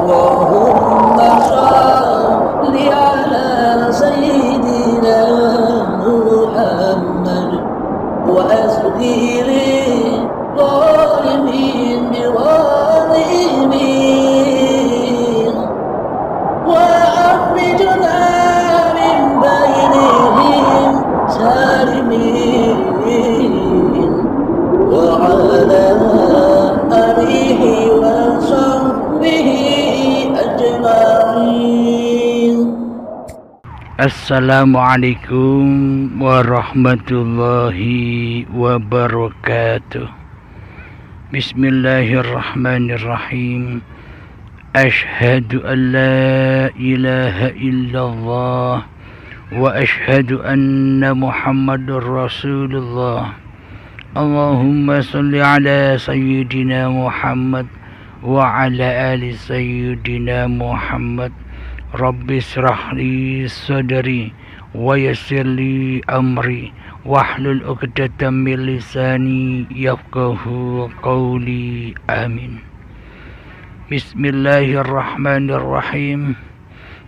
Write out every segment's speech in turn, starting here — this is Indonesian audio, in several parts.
اللهم صل على سيدنا محمد وأسقي للظالمين بظالمين وأخرجنا من بينهم سالمين وعلى آله وصحبه أجمعين. Assalamualaikum warahmatullahi wabarakatuh. Bismillahirrahmanirrahim. Ashhadu an la ilaha illallah wa ashhadu anna Muhammadur Rasulullah. Allahumma salli ala sayyidina Muhammad wa ala ali sayyidina Muhammad. Rabbi israh li sadri wa yassir li amri wahlul 'uqdatam min lisani yafqahu qawli. Amin. Bismillahirrahmanirrahim.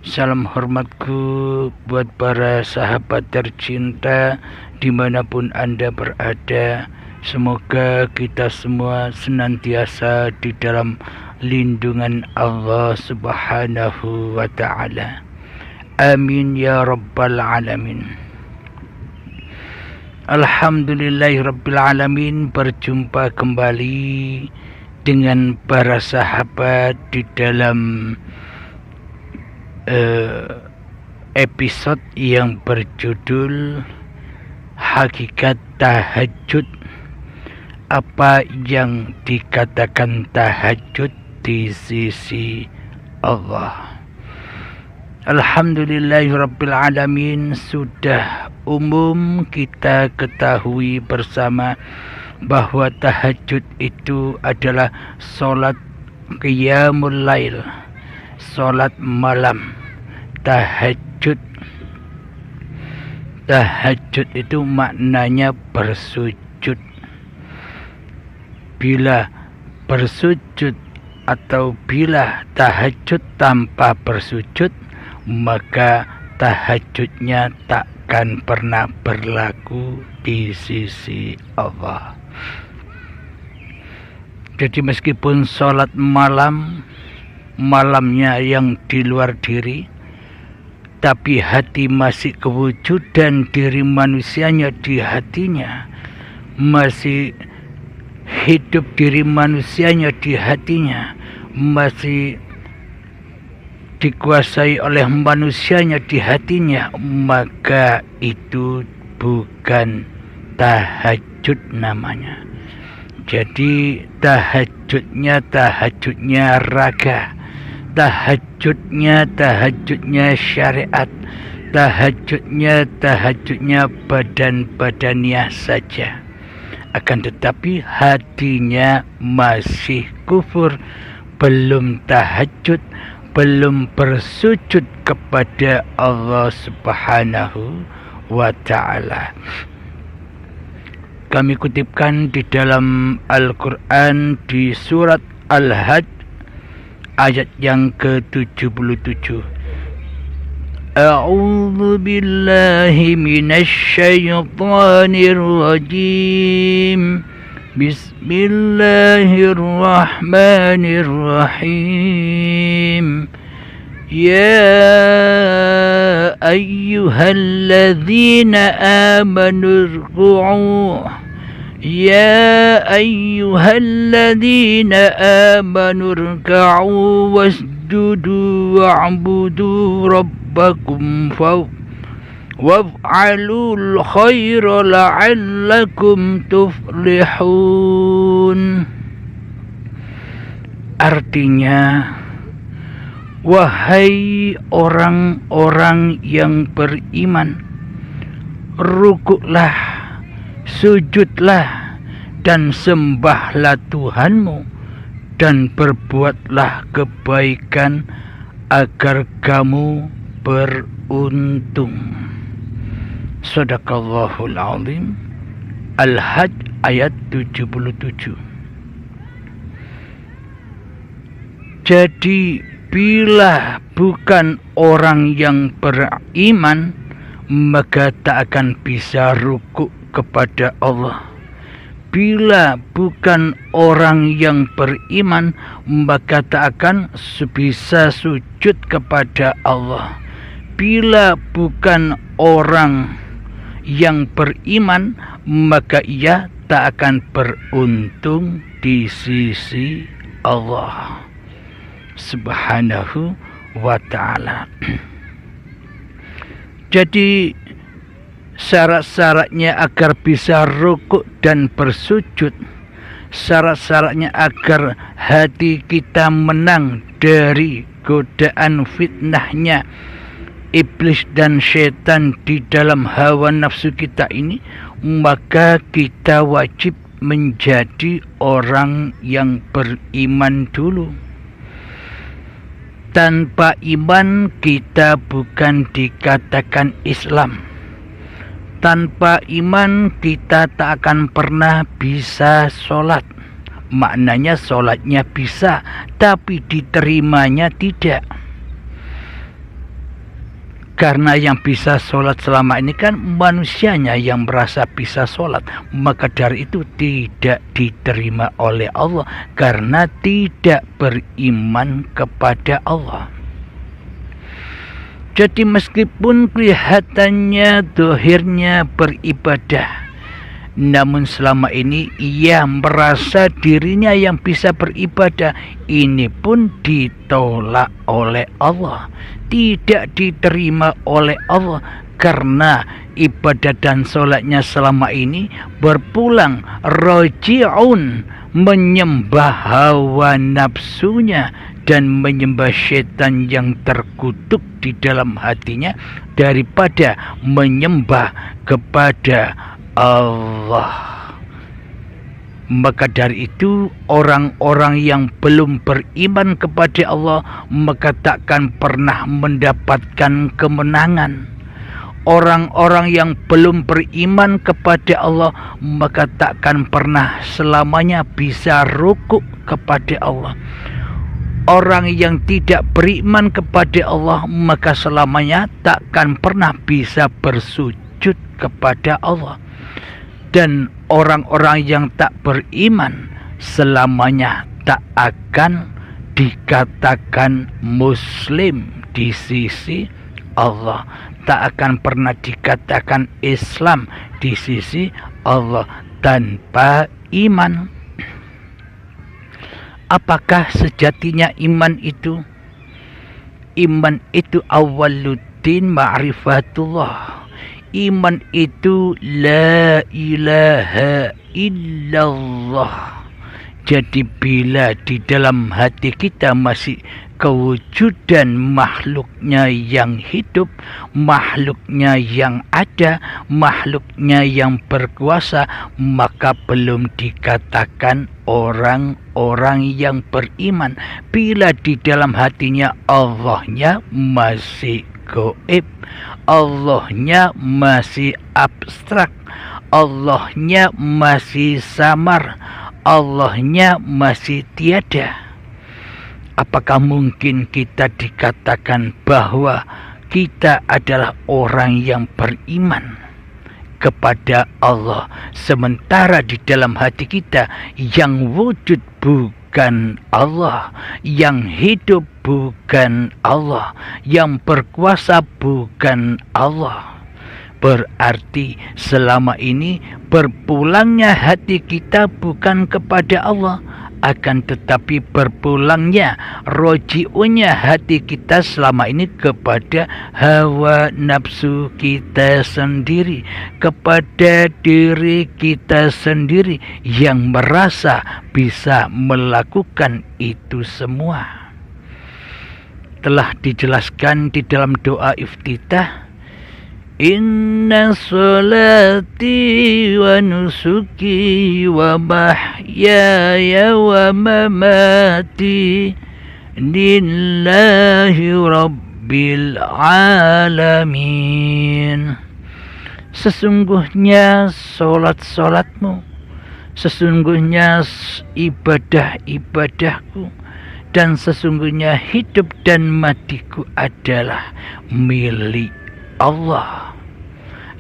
Salam hormatku buat para sahabat tercinta dimanapun Anda berada. Semoga kita semua senantiasa di dalam lindungan Allah Subhanahu wa ta'ala. Amin ya rabbal alamin. Alhamdulillahirabbil alamin. Berjumpa kembali dengan para sahabat di dalam episode yang berjudul Hakikat Tahajud. Apa yang dikatakan tahajud di sisi Allah. Alhamdulillahirabbil alamin. Sudah umum kita ketahui bersama bahwa tahajud itu adalah salat qiyamul lail, salat malam. Tahajud itu maknanya bersujud. Bila bersujud atau bila tahajud tanpa bersujud, maka tahajudnya takkan pernah berlaku di sisi Allah. Jadi meskipun sholat malamnya yang di luar diri, tapi hati masih kewujudan diri manusianya di hatinya, masih hidup diri manusianya di hatinya, masih dikuasai oleh manusianya di hatinya, maka itu bukan tahajud namanya. Jadi tahajudnya raga, tahajudnya syariat, tahajudnya badan-badannya saja. Akan tetapi hatinya masih kufur, belum tahajud, belum bersujud kepada Allah Subhanahu wa ta'ala. Kami kutipkan di dalam Al-Quran di surat Al-Hajj ayat yang ke-77. A'udzu billahi minasy syaithanir rajim. Bismillahirrahmanirrahim. Ya ayyuhalladzina amanu rku'u. Ya ayyuhalladzina amanu rka'u wasjudu wa'budu rabbakum waf'alul khaira la'allakum tuflihun. Artinya, wahai orang-orang yang beriman, rukuklah, sujudlah, dan sembahlah Tuhanmu, dan berbuatlah kebaikan agar kamu beruntung. Shadaqallahul azim. Al-Hajj ayat 77. Jadi bila bukan orang yang beriman, maka tak akan bisa rukuk kepada Allah. Bila bukan orang yang beriman, maka tak akan bisa sujud kepada Allah. Bila bukan orang yang beriman, maka ia tak akan beruntung di sisi Allah Subhanahu wa ta'ala. Jadi syarat-syaratnya agar bisa rukuk dan bersujud, syarat-syaratnya agar hati kita menang dari godaan fitnahnya iblis dan syaitan di dalam hawa nafsu kita ini, maka kita wajib menjadi orang yang beriman dulu. Tanpa iman kita bukan dikatakan Islam. Tanpa iman kita tak akan pernah bisa sholat. Maknanya sholatnya bisa, tapi diterimanya tidak. Karena yang bisa sholat selama ini kan manusianya yang merasa bisa sholat, maka dari itu tidak diterima oleh Allah karena tidak beriman kepada Allah. Jadi meskipun kelihatannya dohirnya beribadah, namun selama ini ia merasa dirinya yang bisa beribadah, ini pun ditolak oleh Allah, tidak diterima oleh Allah karena ibadah dan sholatnya selama ini berpulang roji'un, menyembah hawa nafsunya dan menyembah syaitan yang terkutuk di dalam hatinya daripada menyembah kepada Allah. Maka dari itu orang-orang yang belum beriman kepada Allah maka takkan pernah mendapatkan kemenangan. Orang-orang yang belum beriman kepada Allah maka takkan pernah selamanya bisa rukuk kepada Allah. Orang yang tidak beriman kepada Allah maka selamanya takkan pernah bisa bersujud kepada Allah. Dan orang-orang yang tak beriman selamanya tak akan dikatakan muslim di sisi Allah, tak akan pernah dikatakan Islam di sisi Allah tanpa iman. Apakah sejatinya iman itu? Iman itu awaluddin ma'rifatullah. Iman itu la ilaha illallah. Jadi bila di dalam hati kita masih kewujudan makhluknya yang hidup, makhluknya yang ada, makhluknya yang berkuasa, maka belum dikatakan orang-orang yang beriman. Bila di dalam hatinya Allahnya masih gaib, Allahnya masih abstrak, Allahnya masih samar, Allahnya masih tiada, apakah mungkin kita dikatakan bahwa kita adalah orang yang beriman kepada Allah, sementara di dalam hati kita yang wujud bukan Allah, yang hidup bukan Allah, yang berkuasa bukan Allah? Berarti selama ini berpulangnya hati kita bukan kepada Allah, akan tetapi berpulangnya roji'unya hati kita selama ini kepada hawa nafsu kita sendiri, kepada diri kita sendiri yang merasa bisa melakukan itu semua. Telah dijelaskan di dalam doa iftitah, Inna salati wa nusuki wa mahyaya wa mamati lillahi rabbil alamin. Sesungguhnya solat-solatmu, sesungguhnya ibadah-ibadahku, dan sesungguhnya hidup dan matiku adalah milik Allah.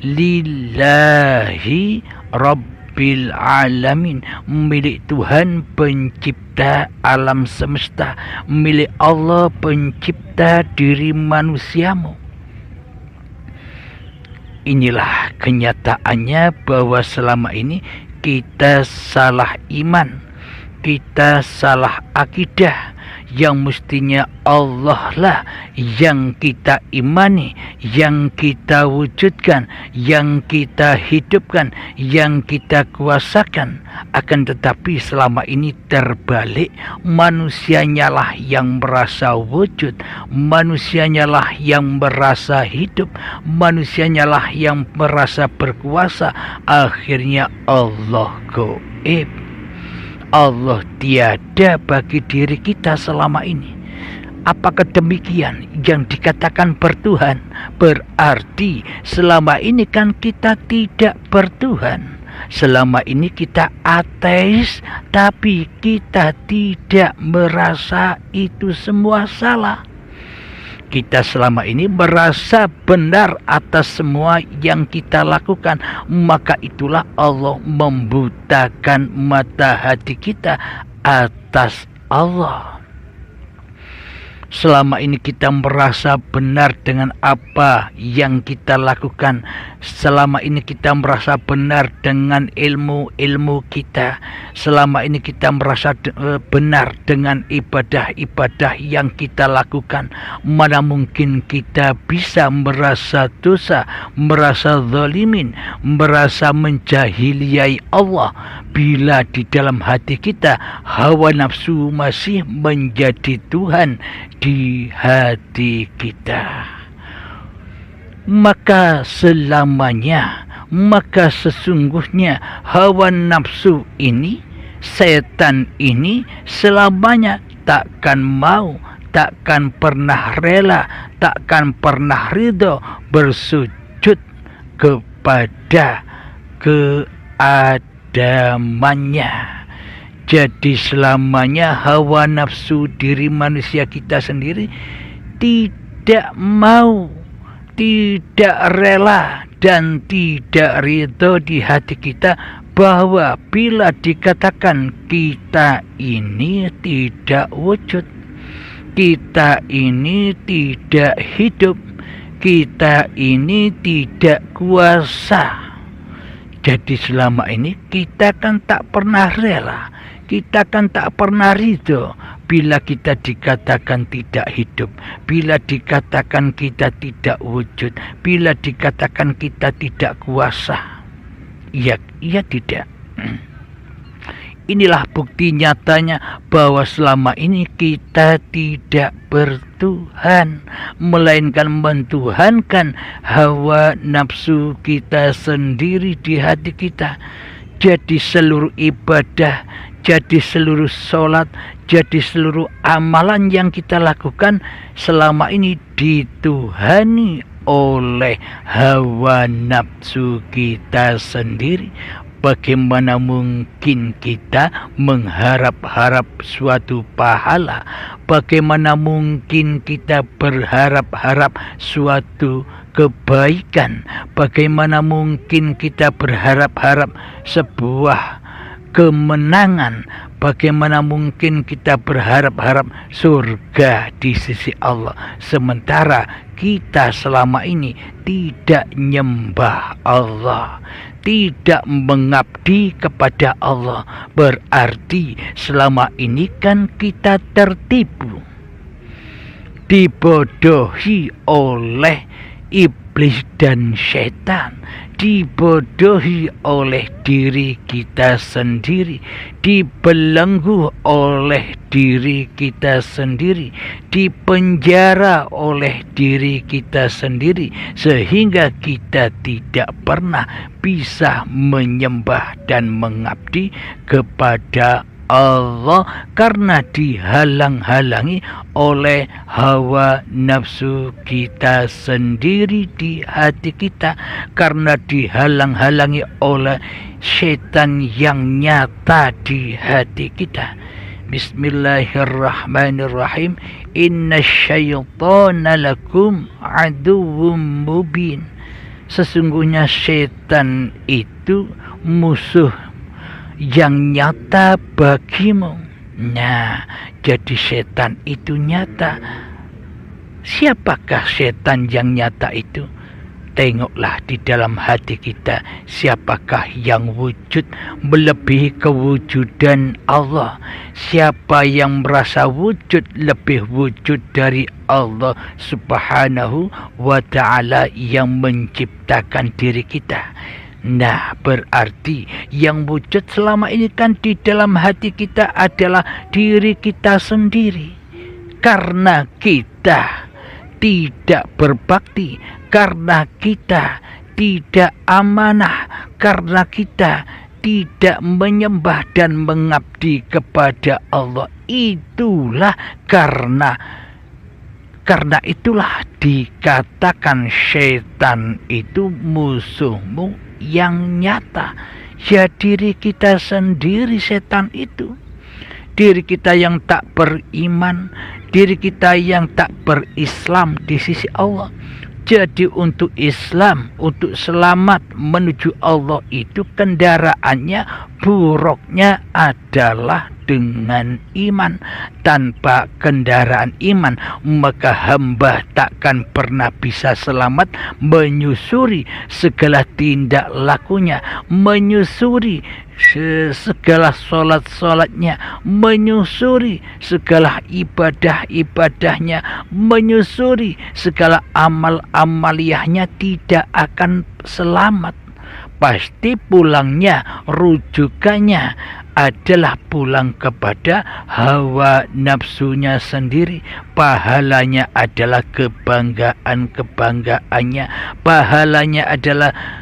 Lillahi Rabbil Alamin, milik Tuhan pencipta alam semesta, milik Allah pencipta diri manusiamu. Inilah kenyataannya bahwa selama ini kita salah iman, kita salah akidah, yang mestinya Allah lah yang kita imani, yang kita wujudkan, yang kita hidupkan, yang kita kuasakan. Akan tetapi selama ini terbalik, manusianya lah yang merasa wujud, manusianya lah yang merasa hidup, manusianya lah yang merasa berkuasa. Akhirnya Allah gaib, Allah tiada bagi diri kita selama ini. Apakah demikian yang dikatakan bertuhan? Berarti selama ini kan kita tidak bertuhan. Selama ini kita ateis, tapi kita tidak merasa itu semua salah. Kita selama ini merasa benar atas semua yang kita lakukan. Maka itulah Allah membutakan mata hati kita atas Allah. Selama ini kita merasa benar dengan apa yang kita lakukan. Selama ini kita merasa benar dengan ilmu-ilmu kita. Selama ini kita merasa benar dengan ibadah-ibadah yang kita lakukan. Mana mungkin kita bisa merasa dosa, merasa zalimin, merasa menjahiliai Allah, bila di dalam hati kita hawa nafsu masih menjadi Tuhan di hati kita. Maka selamanya, maka sesungguhnya hawa nafsu ini, setan ini selamanya takkan mau, takkan pernah rela, takkan pernah ridho bersujud kepada keadamannya. Jadi selamanya hawa nafsu diri manusia kita sendiri tidak mau, tidak rela, dan tidak ridho di hati kita bahwa bila dikatakan kita ini tidak wujud, kita ini tidak hidup, kita ini tidak kuasa. Jadi selama ini kita kan tak pernah rela, kita kan tak pernah ridho bila kita dikatakan tidak hidup, bila dikatakan kita tidak wujud, bila dikatakan kita tidak kuasa. Iya tidak. Inilah bukti nyatanya bahwa selama ini kita tidak bertuhan, melainkan mentuhankan hawa nafsu kita sendiri di hati kita. Jadi seluruh ibadah, jadi seluruh sholat, jadi seluruh amalan yang kita lakukan selama ini dituhani oleh hawa nafsu kita sendiri. Bagaimana mungkin kita mengharap-harap suatu pahala? Bagaimana mungkin kita berharap-harap suatu kebaikan? Bagaimana mungkin kita berharap-harap sebuah kemenangan? Bagaimana mungkin kita berharap-harap surga di sisi Allah, sementara kita selama ini tidak nyembah Allah, tidak mengabdi kepada Allah? Berarti selama ini kan kita tertipu, dibodohi oleh iblis dan setan, dibodohi oleh diri kita sendiri, dibelenggu oleh diri kita sendiri, dipenjara oleh diri kita sendiri, sehingga kita tidak pernah bisa menyembah dan mengabdi kepada Allah karena dihalang-halangi oleh hawa nafsu kita sendiri di hati kita, karena dihalang-halangi oleh setan yang nyata di hati kita. Bismillahirrahmanirrahim. Innasyaitana lakum aduwwum mubin. Sesungguhnya setan itu musuh yang nyata bagimu. Nah, jadi setan itu nyata. Siapakah setan yang nyata itu? Tengoklah di dalam hati kita, siapakah yang wujud melebihi kewujudan Allah? Siapa yang merasa wujud lebih wujud dari Allah Subhanahu wa ta'ala yang menciptakan diri kita? Nah, berarti yang wujud selama ini kan di dalam hati kita adalah diri kita sendiri. Karena kita tidak berbakti, karena kita tidak amanah, karena kita tidak menyembah dan mengabdi kepada Allah. Itulah karena itulah dikatakan setan itu musuhmu yang nyata. Ya, diri kita sendiri setan itu. Diri kita yang tak beriman, diri kita yang tak berislam di sisi Allah. Jadi untuk Islam, untuk selamat menuju Allah itu kendaraannya, buruknya adalah dengan iman. Tanpa kendaraan iman, maka hamba takkan pernah bisa selamat menyusuri segala tindak lakunya, menyusuri segala solat-solatnya, menyusuri segala ibadah-ibadahnya, menyusuri segala amal-amaliyahnya, tidak akan selamat. Pasti pulangnya, rujukannya adalah pulang kepada hawa nafsunya sendiri. Pahalanya adalah kebanggaannya, pahalanya adalah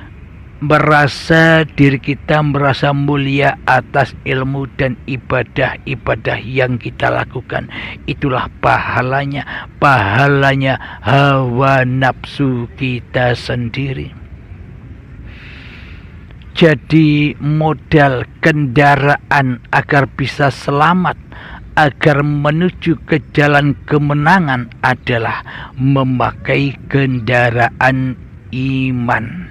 merasa diri kita merasa mulia atas ilmu dan ibadah-ibadah yang kita lakukan. Itulah pahalanya hawa nafsu kita sendiri. Jadi modal kendaraan agar bisa selamat, agar menuju ke jalan kemenangan adalah memakai kendaraan iman,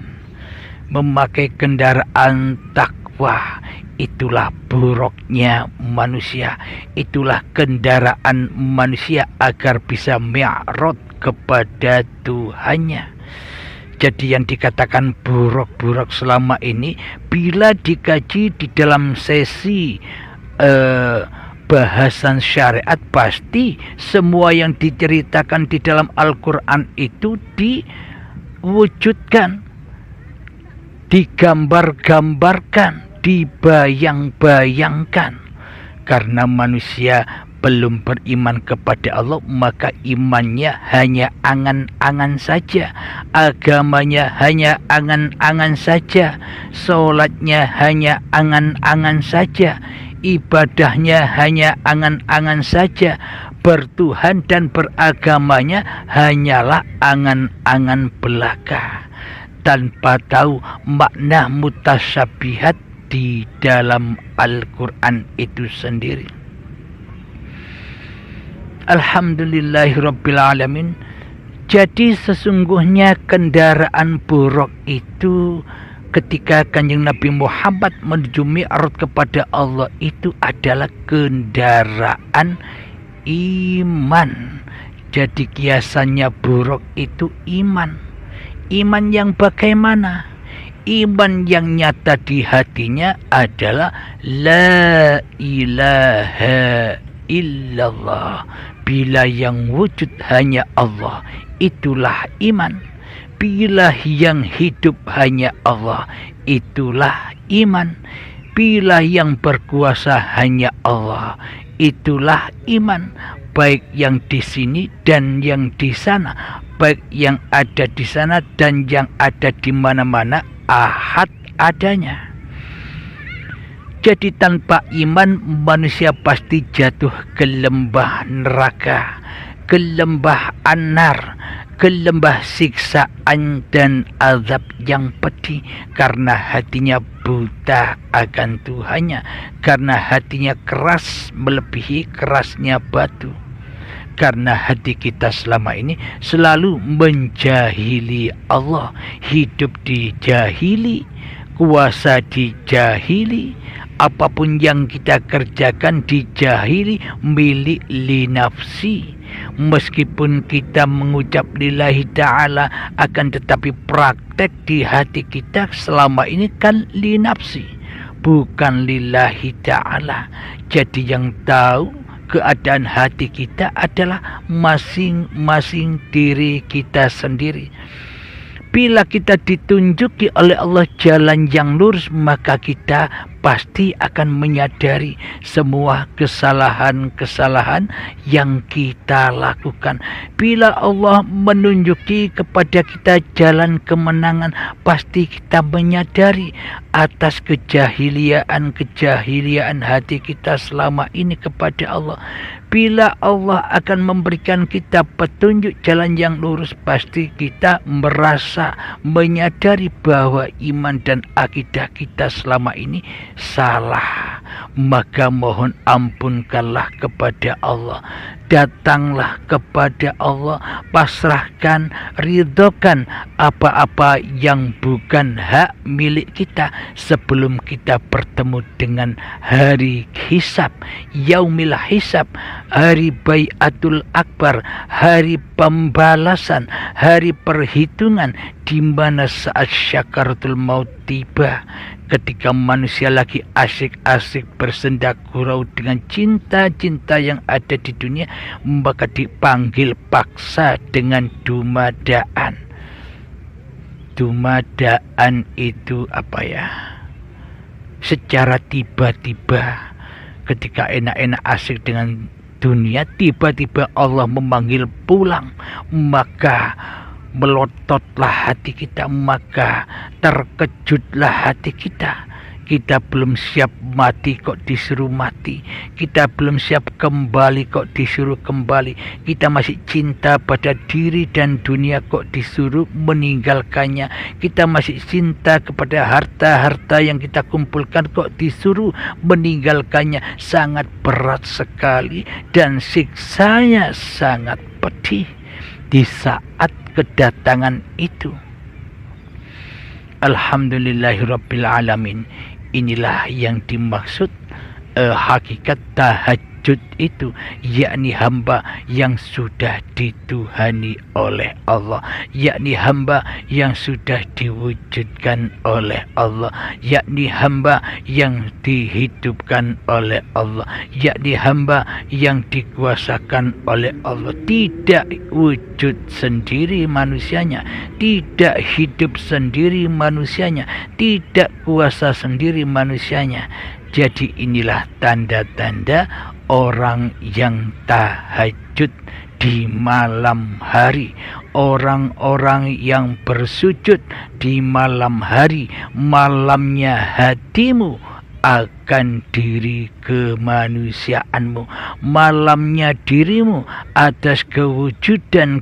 memakai kendaraan takwa. Itulah buruknya manusia, itulah kendaraan manusia agar bisa mi'raj kepada Tuhannya. Jadi yang dikatakan buruk-buruk selama ini, bila dikaji di dalam sesi bahasan syariat, pasti semua yang diceritakan di dalam Al-Quran itu diwujudkan, digambar-gambarkan, dibayang-bayangkan. Karena manusia belum beriman kepada Allah, maka imannya hanya angan-angan saja, agamanya hanya angan-angan saja, sholatnya hanya angan-angan saja, ibadahnya hanya angan-angan saja, bertuhan dan beragamanya hanyalah angan-angan belaka, tanpa tahu makna mutasyabihat di dalam Al-Quran itu sendiri. Alhamdulillahirrabbilalamin. Jadi sesungguhnya kendaraan buruk itu ketika Kanjeng Nabi Muhammad menuju mi'raj kepada Allah itu adalah kendaraan iman. Jadi kiasannya buruk itu iman. Iman yang bagaimana? Iman yang nyata di hatinya adalah la ilaha illallah. Bila yang wujud hanya Allah, itulah iman. Bila yang hidup hanya Allah, itulah iman. Bila yang berkuasa hanya Allah, itulah iman. Baik yang di sini dan yang di sana, baik yang ada di sana dan yang ada di mana-mana, ahad adanya. Jadi tanpa iman manusia pasti jatuh ke lembah neraka, ke lembah anar, ke lembah siksaan dan azab yang pedih, karena hatinya buta akan Tuhannya, karena hatinya keras melebihi kerasnya batu. Karena hati kita selama ini selalu menjahili Allah, hidup dijahili, kuasa dijahili, apapun yang kita kerjakan dijahili, milik li nafsi. Meskipun kita mengucap lillahi ta'ala, akan tetapi praktek di hati kita selama ini kan li nafsi, bukan lillahi ta'ala. Jadi yang tahu keadaan hati kita adalah masing-masing diri kita sendiri. Bila kita ditunjuki oleh Allah jalan yang lurus, maka kita pasti akan menyadari semua kesalahan-kesalahan yang kita lakukan. Bila Allah menunjuki kepada kita jalan kemenangan, pasti kita menyadari atas kejahiliaan hati kita selama ini kepada Allah. Bila Allah akan memberikan kita petunjuk jalan yang lurus, pasti kita merasa menyadari bahwa iman dan akidah kita selama ini salah. Maka mohon ampunkanlah kepada Allah. Datanglah kepada Allah, pasrahkan, ridhokan apa-apa yang bukan hak milik kita sebelum kita bertemu dengan hari hisab, yaumil hisab, hari baiatul akbar, hari pembalasan, hari perhitungan, di mana saat syakaratul maut tiba, ketika manusia lagi asik-asik bersenda gurau dengan cinta-cinta yang ada di dunia, maka dipanggil paksa dengan dumadaan. Dumadaan itu apa ya? Secara tiba-tiba, ketika enak-enak asik dengan dunia, tiba-tiba Allah memanggil pulang, maka melototlah hati kita, maka terkejutlah hati kita. Kita belum siap mati kok disuruh mati, kita belum siap kembali kok disuruh kembali, kita masih cinta pada diri dan dunia kok disuruh meninggalkannya, kita masih cinta kepada harta-harta yang kita kumpulkan kok disuruh meninggalkannya. Sangat berat sekali dan siksanya sangat pedih di saat kedatangan itu. Alhamdulillahirabbil alamin. Inilah yang dimaksud hakikat tahajud itu, yakni hamba yang sudah dituhani oleh Allah, yakni hamba yang sudah diwujudkan oleh Allah, yakni hamba yang dihidupkan oleh Allah, yakni hamba yang dikuasakan oleh Allah. Tidak wujud sendiri manusianya, tidak hidup sendiri manusianya, tidak kuasa sendiri manusianya. Jadi inilah tanda-tanda orang yang tahajud di malam hari, orang-orang yang bersujud di malam hari. Malamnya hatimu akan diri kemanusiaanmu, malamnya dirimu atas kewujudan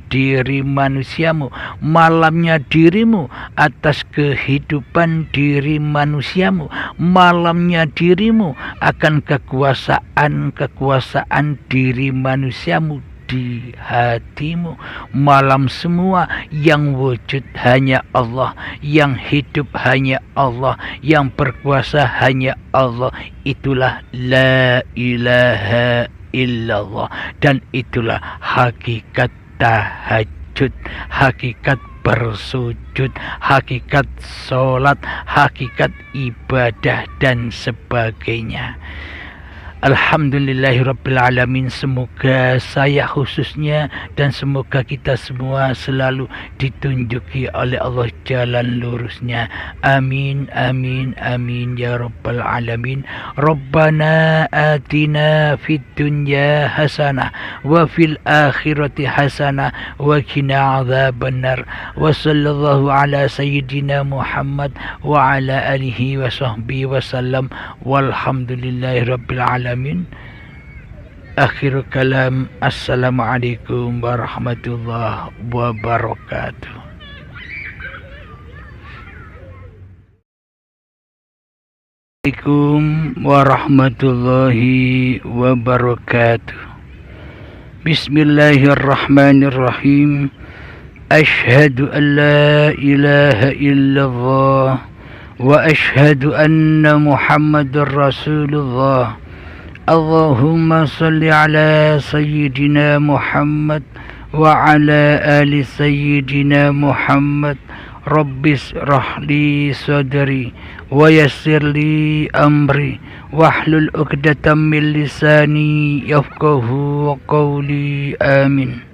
diri manusiamu, malamnya dirimu atas kehidupan diri manusiamu, malamnya dirimu akan kekuasaan diri manusiamu di hatimu. Malam semua yang wujud hanya Allah, yang hidup hanya Allah, yang berkuasa hanya Allah. Itulah la ilaha illallah, dan itulah hakikat tahajud, hakikat bersujud, hakikat sholat, hakikat ibadah dan sebagainya. Alhamdulillahirrabbilalamin. Semoga saya khususnya dan semoga kita semua selalu ditunjuki oleh Allah jalan lurusnya. Amin, amin, amin ya rabbal alamin. Rabbana atina fid dunya hasanah wa fil akhirati hasanah wa qina adzabannar. Wa sallallahu ala sayyidina Muhammad wa ala alihi wa sahbihi wa sallam. Walhamdulillahi rabbil alamin. Akhirul kalam, assalamualaikum warahmatullahi wabarakatuh. Assalamualaikum warahmatullahi wabarakatuh. Bismillahirrahmanirrahim. Ashhadu an la ilaha illallah wa ashhadu anna Muhammadar Rasulullah. Allahumma salli ala sayyidina Muhammad wa ala ali sayyidina Muhammad. Rabbis rahli sadri wa yassir li amri wahlul 'uqdatam min lisani yafqahu qawli. Amin.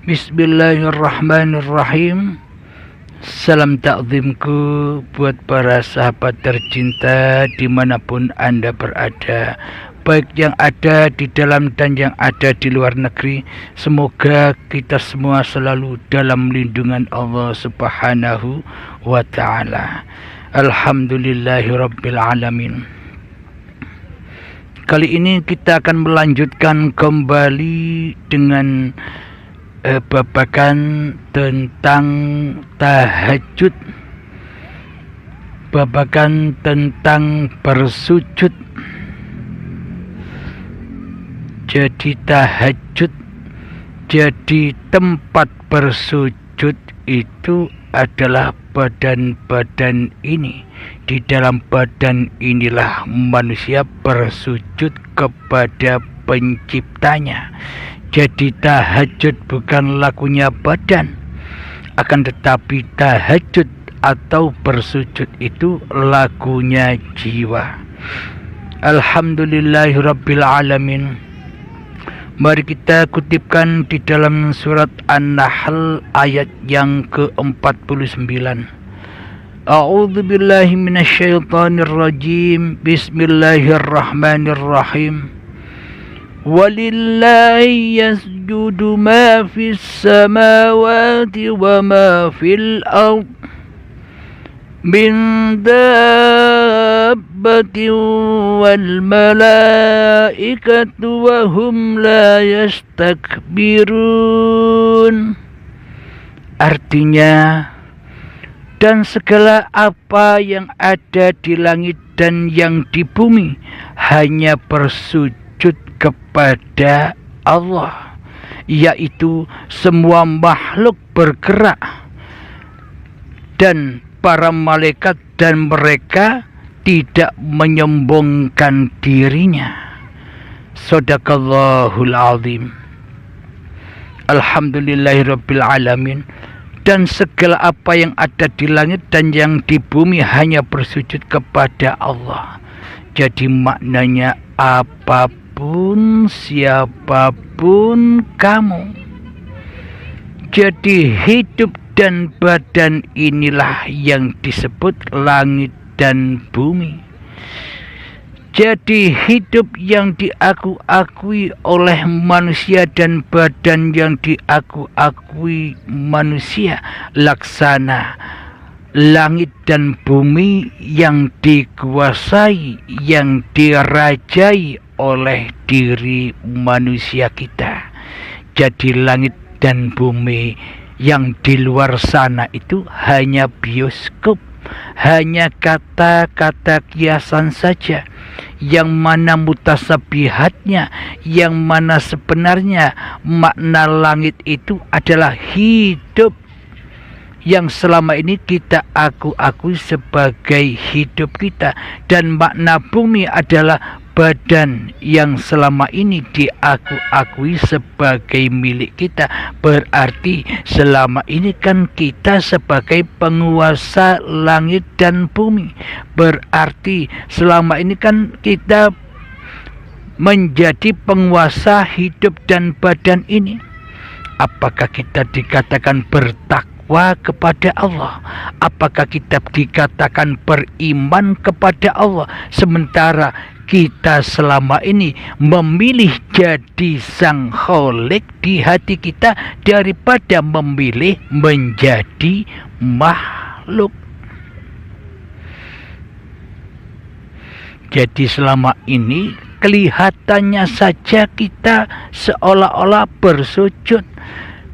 Bismillahirrahmanirrahim. Salam takzimku buat para sahabat tercinta dimanapun Anda berada, baik yang ada di dalam dan yang ada di luar negeri. Semoga kita semua selalu dalam lindungan Allah Subhanahu wa ta'ala. Alhamdulillahirabbil alamin. Kali ini kita akan melanjutkan kembali dengan babakan tentang tahajud, babakan tentang bersujud. Jadi tahajud, jadi tempat bersujud itu adalah badan-badan ini. Di dalam badan inilah manusia bersujud kepada penciptanya. Jadi tahajud bukan lakunya badan, akan tetapi tahajud atau bersujud itu lagunya jiwa. Alhamdulillahirabbil alamin. Mari kita kutipkan di dalam surat An-Nahl ayat yang ke-49. A'udzu billahi minasyaitonir rajim. Bismillahirrahmanirrahim. Walillahi yasjudu ma fis samawati wa ma fil ard min dabbatin wal malaikatu wa hum la yastakbirun. Artinya, dan segala apa yang ada di langit dan yang di bumi hanya bersujud kepada Allah, yaitu semua makhluk bergerak dan para malaikat, dan mereka tidak menyombongkan dirinya. Shadaqallahul azim. Alhamdulillahirabbil alamin. Dan segala apa yang ada di langit dan yang di bumi hanya bersujud kepada Allah. Jadi maknanya apapun, siapapun kamu, jadi hidup dan badan inilah yang disebut langit dan bumi. Jadi hidup yang diakui oleh manusia dan badan yang diakui manusia, laksana langit dan bumi yang dikuasai, yang dirajai oleh diri manusia kita. Jadi langit dan bumi yang di luar sana itu hanya bioskop, hanya kata-kata kiasan saja, yang mana mutasabihatnya, yang mana sebenarnya makna langit itu adalah hidup, yang selama ini kita akui sebagai hidup kita, dan makna bumi adalah badan yang selama ini diakui sebagai milik kita. Berarti selama ini kan kita sebagai penguasa langit dan bumi. Berarti selama ini kan kita menjadi penguasa hidup dan badan ini. Apakah kita dikatakan bertakwa kepada Allah? Apakah kita dikatakan beriman kepada Allah? Sementara kita selama ini memilih jadi sang kholik di hati kita daripada memilih menjadi makhluk. Jadi selama ini kelihatannya saja kita seolah-olah bersujud,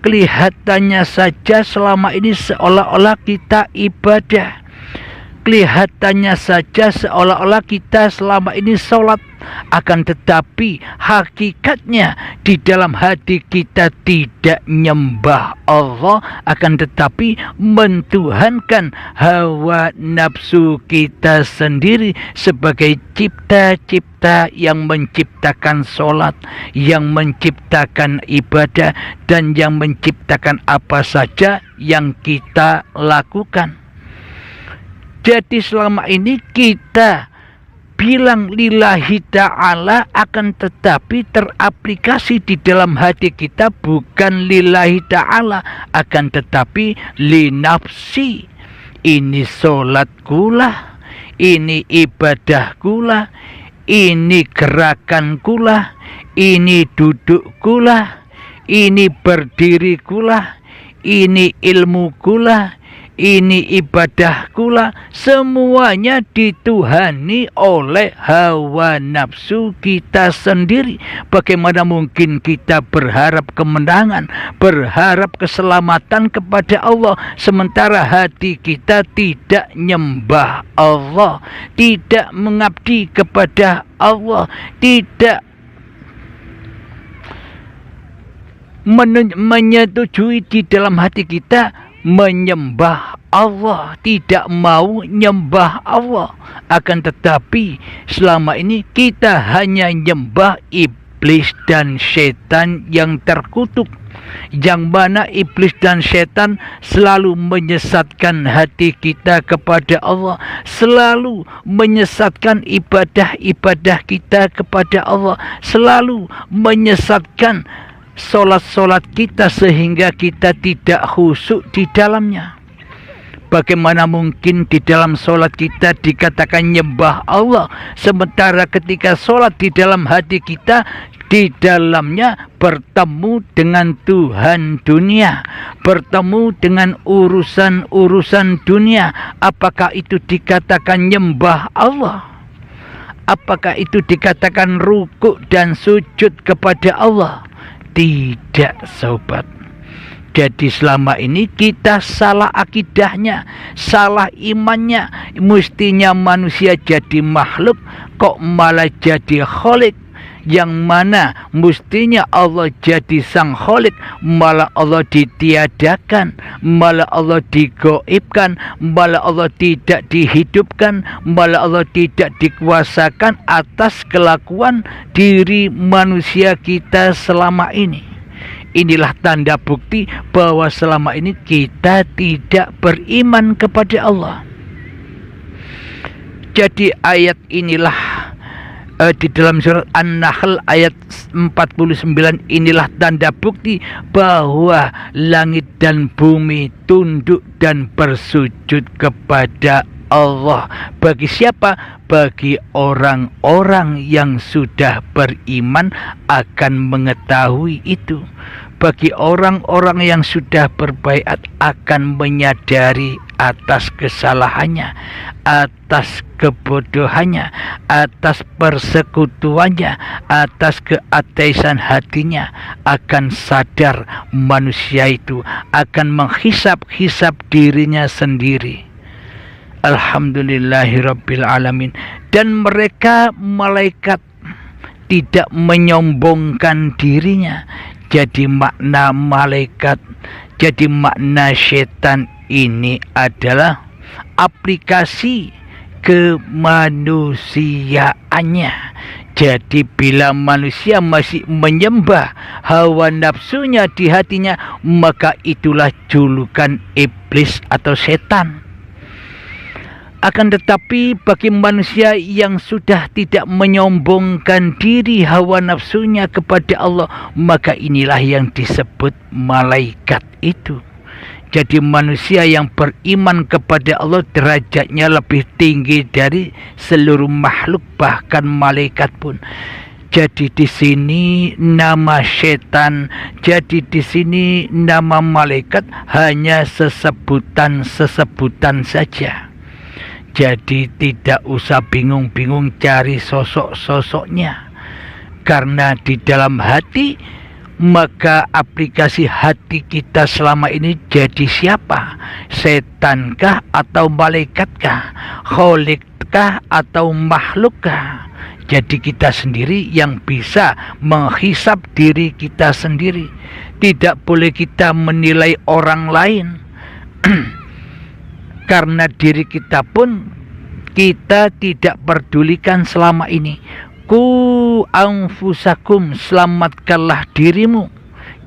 kelihatannya saja selama ini seolah-olah kita ibadah, kelihatannya saja seolah-olah kita selama ini sholat, akan tetapi hakikatnya di dalam hati kita tidak nyembah Allah, akan tetapi mentuhankan hawa nafsu kita sendiri sebagai cipta-cipta yang menciptakan sholat, yang menciptakan ibadah, dan yang menciptakan apa saja yang kita lakukan. Jadi selama ini kita bilang lillahi ta'ala, akan tetapi teraplikasi di dalam hati kita bukan lillahi ta'ala, akan tetapi linafsi. Ini sholatkulah, ini ibadahkulah, ini gerakankulah, ini dudukkulah, ini berdirikulah, ini ilmukulah, ini ibadahkulah. Semuanya dituhani oleh hawa nafsu kita sendiri. Bagaimana mungkin kita berharap kemenangan, berharap keselamatan kepada Allah, sementara hati kita tidak nyembah Allah, tidak mengabdi kepada Allah, tidak menyetujui di dalam hati kita menyembah Allah, tidak mau nyembah Allah. Akan tetapi selama ini kita hanya nyembah iblis dan setan yang terkutuk, yang mana iblis dan setan selalu menyesatkan hati kita kepada Allah, selalu menyesatkan ibadah-ibadah kita kepada Allah, selalu menyesatkan solat-solat kita sehingga kita tidak khusyuk di dalamnya. Bagaimana mungkin di dalam solat kita dikatakan nyembah Allah, sementara ketika solat di dalam hati kita, di dalamnya bertemu dengan Tuhan dunia, bertemu dengan urusan-urusan dunia. Apakah itu dikatakan nyembah Allah? Apakah itu dikatakan rukuk dan sujud kepada Allah? Tidak, sobat. Jadi selama ini kita salah akidahnya, salah imannya. Mestinya manusia jadi makhluk, kok malah jadi kholik. Yang mana mestinya Allah jadi sang kholik, malah Allah ditiadakan, malah Allah digoibkan, malah Allah tidak dihidupkan, malah Allah tidak dikuasakan atas kelakuan diri manusia kita selama ini. Inilah tanda bukti bahwa selama ini kita tidak beriman kepada Allah. Jadi ayat inilah di dalam surat An-Nahl ayat 49, inilah tanda bukti bahwa langit dan bumi tunduk dan bersujud kepada Allah. Bagi siapa? Bagi orang-orang yang sudah beriman akan mengetahui itu. Bagi orang-orang yang sudah berbaiat akan menyadari atas kesalahannya, atas kebodohannya, atas persekutuannya, atas keateisan hatinya, akan sadar manusia itu akan menghisap-hisap dirinya sendiri. Alhamdulillahirabbil alamin. Dan mereka malaikat tidak menyombongkan dirinya. Jadi makna malaikat, jadi makna setan ini adalah aplikasi kemanusiaannya. Jadi bila manusia masih menyembah hawa nafsunya di hatinya, maka itulah julukan iblis atau setan. Akan tetapi bagi manusia yang sudah tidak menyombongkan diri hawa nafsunya kepada Allah, maka inilah yang disebut malaikat itu. Jadi manusia yang beriman kepada Allah derajatnya lebih tinggi dari seluruh makhluk, bahkan malaikat pun. Jadi di sini nama setan, jadi di sini nama malaikat hanya sesebutan saja. Jadi tidak usah bingung-bingung cari sosok-sosoknya. Karena di dalam hati, maka aplikasi hati kita selama ini jadi siapa? Setankah atau malaikatkah? Khalikkah atau makhlukkah? Jadi kita sendiri yang bisa menghisap diri kita sendiri. Tidak boleh kita menilai orang lain. Karena diri kita pun kita tidak pedulikan selama ini. Ku anfusakum, selamatkanlah dirimu.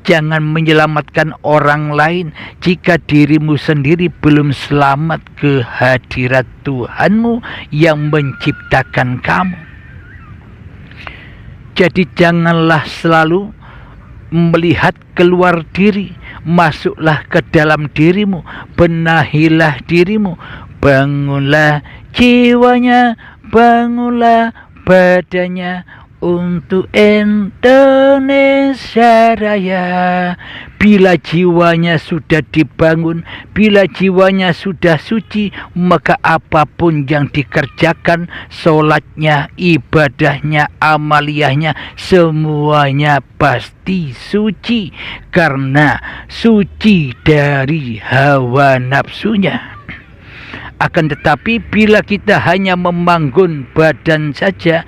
Jangan menyelamatkan orang lain jika dirimu sendiri belum selamat ke hadirat Tuhanmu yang menciptakan kamu. Jadi janganlah selalu melihat keluar diri, masuklah ke dalam dirimu, benahilah dirimu, bangunlah jiwanya, bangunlah badannya untuk Indonesia Raya. Bila jiwanya sudah dibangun, bila jiwanya sudah suci, maka apapun yang dikerjakan, sholatnya, ibadahnya, amaliyahnya, semuanya pasti suci. Karena suci dari hawa nafsunya. Akan tetapi bila kita hanya membangun badan saja,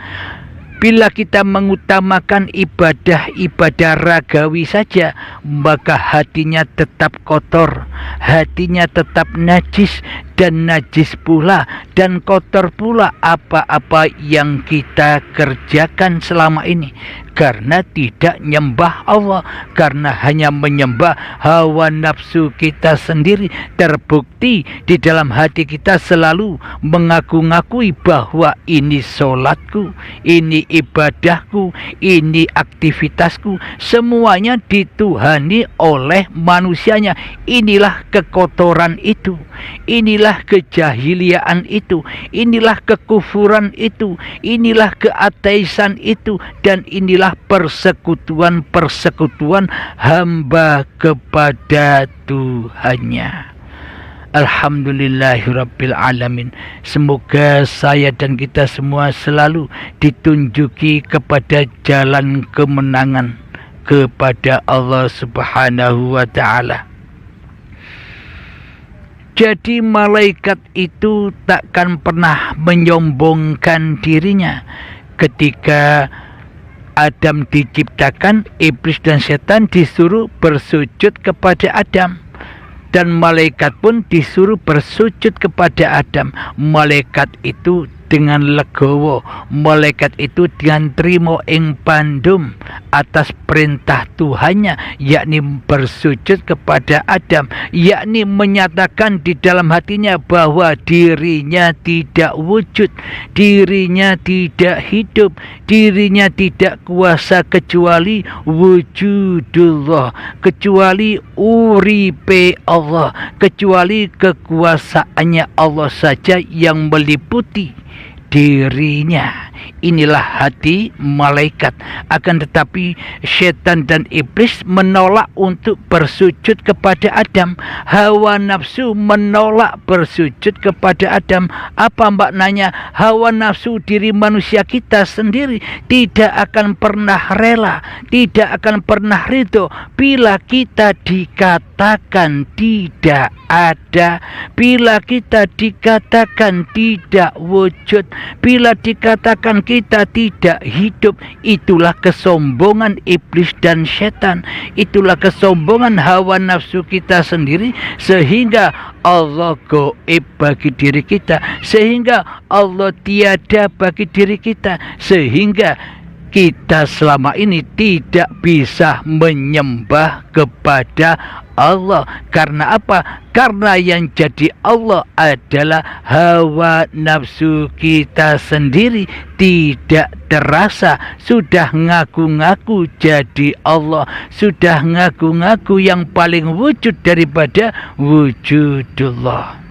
bila kita mengutamakan ibadah-ibadah ragawi saja, maka hatinya tetap kotor, hatinya tetap najis, dan najis pula dan kotor pula apa-apa yang kita kerjakan selama ini. Karena tidak nyembah Allah, karena hanya menyembah hawa nafsu kita sendiri. Terbukti di dalam hati kita selalu mengaku-ngakui bahwa ini sholatku, ini ibadahku, ini aktivitasku, semuanya dituhani oleh manusianya. Inilah kekotoran itu, inilah kejahiliaan itu, inilah kekufuran itu, inilah keateisan itu, dan inilah persekutuan-persekutuan hamba kepada Tuhannya. Alhamdulillahirabbil alamin. Semoga saya dan kita semua selalu ditunjuki kepada jalan kemenangan kepada Allah Subhanahu wa ta'ala. Jadi malaikat itu takkan pernah menyombongkan dirinya. Ketika Adam diciptakan, iblis dan setan disuruh bersujud kepada Adam, dan malaikat pun disuruh bersujud kepada Adam. Malaikat itu dengan legowo, malaikat itu dengan trimo ing pandum atas perintah Tuhannya, yakni bersujud kepada Adam, yakni menyatakan di dalam hatinya bahwa dirinya tidak wujud, dirinya tidak hidup, dirinya tidak kuasa kecuali wujudullah, kecuali uripe Allah, kecuali kekuasaannya Allah saja yang meliputi dirinya. Inilah hati malaikat. Akan tetapi setan dan iblis menolak untuk bersujud kepada Adam. Hawa nafsu menolak bersujud kepada Adam. Apa maknanya? Hawa nafsu diri manusia kita sendiri tidak akan pernah rela, tidak akan pernah ridho bila kita dikatakan tidak ada, bila kita dikatakan tidak wujud, bila dikatakan kita tidak hidup. Itulah kesombongan iblis dan setan, itulah kesombongan hawa nafsu kita sendiri, sehingga Allah gaib bagi diri kita, sehingga Allah tiada bagi diri kita, sehingga kita selama ini tidak bisa menyembah kepada Allah. Karena apa? Karena yang jadi Allah adalah hawa nafsu kita sendiri. Tidak terasa sudah ngaku-ngaku jadi Allah, sudah ngaku-ngaku yang paling wujud daripada wujudullah.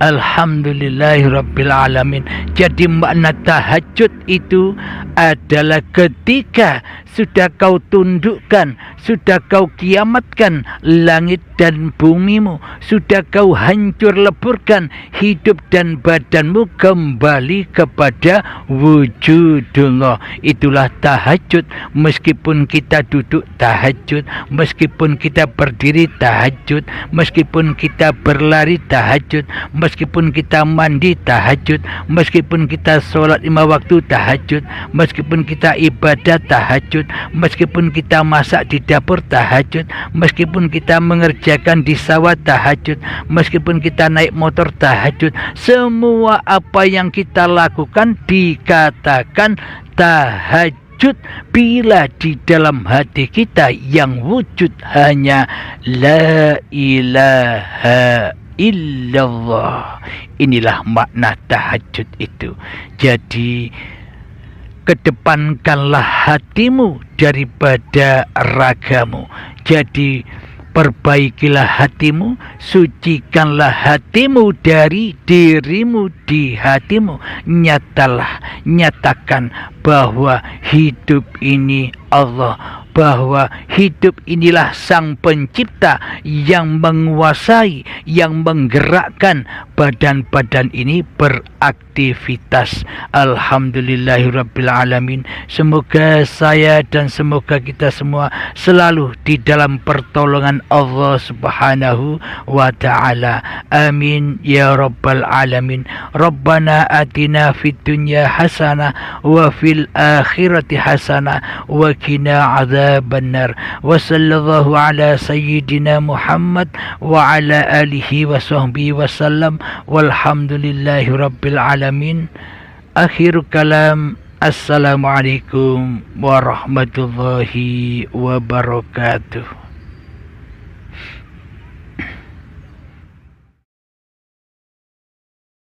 Alhamdulillahirabbil alamin. Jadi makna tahajud itu adalah ketika sudah kau tundukkan, sudah kau kiamatkan langit dan bumimu, sudah kau hancur leburkan hidup dan badanmu kembali kepada wujudullah. Itulah tahajud. Meskipun kita duduk tahajud, meskipun kita berdiri tahajud, meskipun kita berlari tahajud, meskipun kita mandi tahajud, meskipun kita sholat 5 waktu tahajud, meskipun kita ibadah tahajud, meskipun kita masak di dapur tahajud, meskipun kita mengerjakan di sawah tahajud, meskipun kita naik motor tahajud, semua apa yang kita lakukan dikatakan tahajud bila di dalam hati kita yang wujud hanya la ilaha illallah. Inilah makna tahajud itu. Jadi kedepankanlah hatimu daripada ragamu. Jadi perbaikilah hatimu, sucikanlah hatimu dari dirimu di hatimu. Nyatakan bahwa hidup ini Allah, bahwa hidup inilah Sang Pencipta yang menguasai, yang menggerakkan badan-badan ini beraktivitas. Alhamdulillahirrabbilalamin. Semoga saya dan semoga kita semua selalu di dalam pertolongan Allah Subhanahu wa ta'ala. Amin ya rabbal alamin. Rabbana atina fid dunya hasanah wa fil akhirati hasanah wa qina adzabannar. Wa sallallahu ala sayyidina Muhammad wa ala alihi wa sahbihi wasallam. Walhamdulillahi rabbil alamin. Akhir kalam. Assalamualaikum warahmatullahi wabarakatuh.